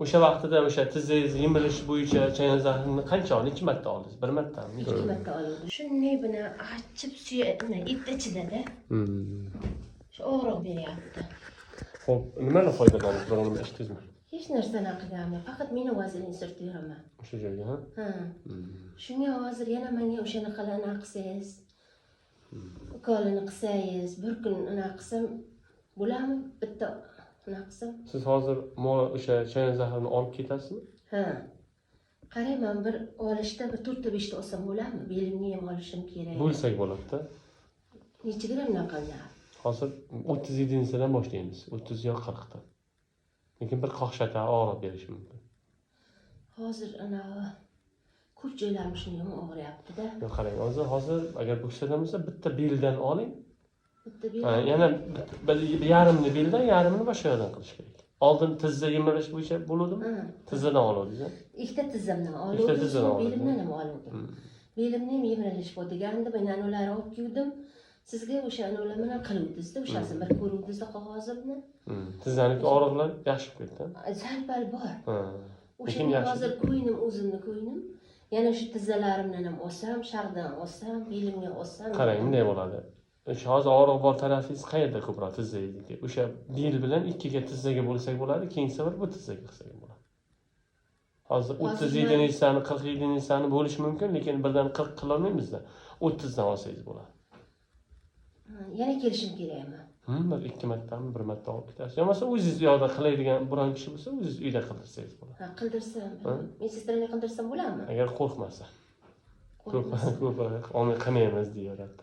O'sha vaqtida o'sha tizingiz yemilish bo'yicha chayon zahrini qancha oldi? 2 marta oldingiz? 1 martami? 2 marta oldim. Shunday buni achib suyatni itni ichidada. Shu og'riq beryapti. Xo'p, nimadan foydalandingiz? Birovni eshitdingizmi? Hech narsani qilganman, faqat meni vazelin surtib yuraman. O'sha joyga, ha? Ha. Shunga hozir yana menga o'shani qilana qilsangiz, ukolini qilsangiz, bir kun unaqa qilsam bo'ladimi? Bitta unaqa qilsam. Siz hozir o'sha chayon zahrini olib ketasizmi? Ha. Qarayman, bir olishda bir 4-5 ta olsam bo'ladimi? Belimni ham olishim kerak. Bo'lsak bo'ladi-da. Necha grammdan qilinadi? Hozir 37-dan boshlaymiz. 30 yo 40 dan. Lekin bir qoqshata og'riq berishi mumkin. Hozir ana ko'p joylarim shunga og'riyapti-da. Yo'q, qarang, hozir agar bo'ksadan bo'lsa bitta beldan oling. Bitta bel. Yana yarimni beldan, yarimni boshqa yerdan qilish kerak. Oldin tizza yemirish bo'yicha bo'luvdimi? Tizzadan oluvdingiz, ha? Ikkita tizzamdan oldim. Ikkita tizzadan oldim. Belimdan ham oldim. Belimni ham yemirish bo'lganda men ularni olib keldim. Sizga o'sha ular bilan qiluvdingiz-da, o'shasini bir ko'ruvdingiz-da qog'ozimni. Tizzaniki og'riqlar yaxshi ketdi. Sal-pal bor. Ha. O'shani hozir ko'ynim, o'zimni ko'ynim. Yana shu tizzalarimdan ham olsam, sharqdan olsam, belimga olsam. Qarang, bunday bo'ladi. O'sha hozir og'riq bor tarafingiz qayerda ko'proq tizzangizniki? O'sha bel bilan ikkiga tizzaga bo'lsak bo'ladi, keyin safar bu tizzaga qilsak bo'ladi. Hozir 37 sani, 47 sani bo'lish mumkin, lekin birdan 40 qila olmaymiz-da. 30 dan olsangiz bo'ladi. Yana kelishim kerakmi? Bir 2 martami, 1 marta olib ketasiz. Yo'qsa o'zingiz yoqda qiladigan biron kishi bo'lsa, o'zingiz uyda qildirsangiz bo'ladi. Ha, qildirsam. Men sestrani qildirsam bo'ladimi? Agar qo'rqmasa. Ko'p olmay qilmaymiz deyaveradi.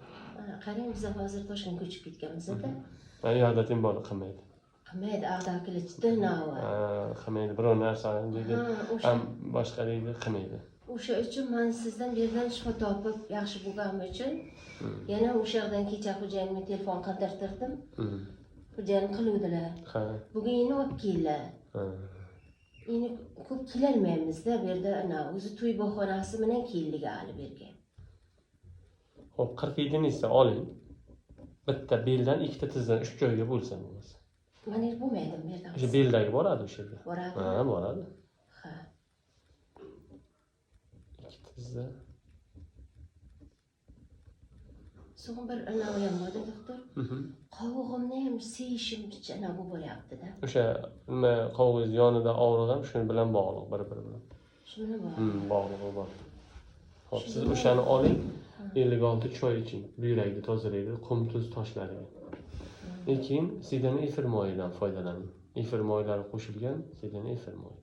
Qarang, biz hozir Toshkentga ko'chib ketganmiz-da. Mana yoqda timboli qilmaydi. Qilmaydi, ag'dakilichda nava. Qilmaydi, biror narsani deydi. Ham boshqa deydi, qilmaydi. O'sha uchun men sizdan bu yerdan shifo topib, yaxshi bo'lganim uchun yana o'sha yerdan kecha xo'jayinga telefon qildirtirdim. Xo'jayin qiluvdilar. Bugun yana olib keldilar. Endi ko'p kelolmaymiz-da, bu yerda o'zi to'y bahonasi bilan keldik hali bu yerga. Xo'p, 47 nisa oling. Bitta beldan ikkita tizdan 3 joyga bo'lsin bo'lmasa. Mana bo'lmaydi bu yerda. O'sha beldagi boradi o'sha yerga. Boradi. Ha, boradi. Ha. Ikkita tizda. So'ng bir anavi ham bordi, doktor. Qovog'imni ham seyishimcha anavi bo'lyapti-da. O'sha nima qovog'ingiz yonida og'riq ham shuni bilan bog'liq, bir-biri bilan. Shu bilan bog'liq. Bog'liq bor. Hop, siz o'shani oling, 56 choy iching. Buyrakni tozalaydi, qum tuz toshlariga. Lekin sedan efir moyidan foydalaning. Efir moyilari qo'shilgan sedan efir moyi.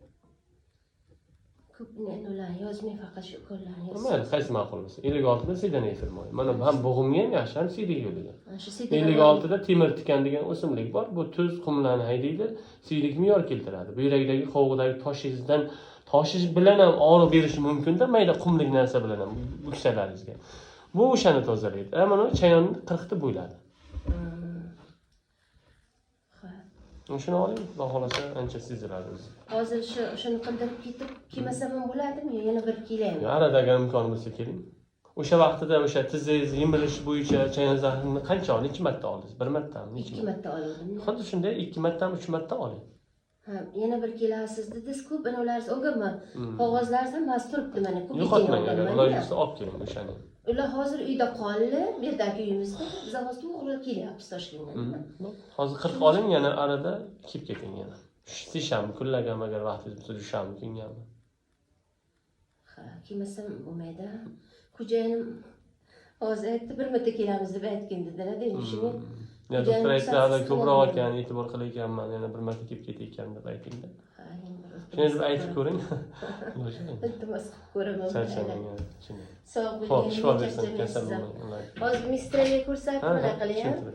Ko'p ularni yozmay, faqat shu ukollarni yozing. Mayli, qaysi ma'qul bo'lsa. 56 da sedan efir moyi. Mana ham bo'g'imga ham yaxshi, ham siydik yo'liga. Shu sedan 56 da temir tikan degan o'simlik bor. Bu tuz, qumlarni haydaydi, siydik me'yor keltiradi. Buyrakdagi qovoqdagi toshish bilan ham og'riq berishi mumkin-da, mayda qumlik narsa bilan ham yuksalaringizga. Bu o'shani tozalaydi. Mana chayonni 40 ta bo'ladi. Shuni oling, xudo xolasa ancha seziladi o'zi. Hozir shuni qildirib ketib, kelmasam ham bo'ladimi? Yana bir kelaymi? Arada agar imkon bo'lsa keling. O'sha vaqtida o'sha tizingiz yemilish bo'yicha chayon zahrini qancha oldingiz? 2 marta oldingiz? 1 martami? 2 marta oldim. Xuddi shunday 2 martami, 3 marta oling. Ha, yana bir kelasiz dedingiz, ko'p ularsiz o'g'imman. Qog'ozlardan mas turibdi mana ko'p. Yo'qotmang, agar iloji bo'lsa olib keling o'shani. Ular hozir uyda qoldi, bu yerdagi uyimizda. Biz hozir to'g'ri kelyapmiz Toshkentdan. Hozir 40 oling, yana arada kelib keting yana. Seshanba kunlarga agar vaqtingiz bo'lsa, dushanba kungami. Ha, kelmasam bo'lmaydi. Xo'jayinim hozir aytdi, bir marta kelamiz deb aytgan dedilar, endi shuni. Ya doktor aytdi, ko'proq ekan, e'tibor qilayotganman, yana bir marta kelib ketayotgan deb aytingda. Ha, endi shuni deb aytib ko'ring. Iltimos qilib ko'raman. Charchagan. Sog' bo'ling. Xo'p, shifo bersin, kasal bo'lmang. Hozir mistraga ko'rsatib, mana qilyapti.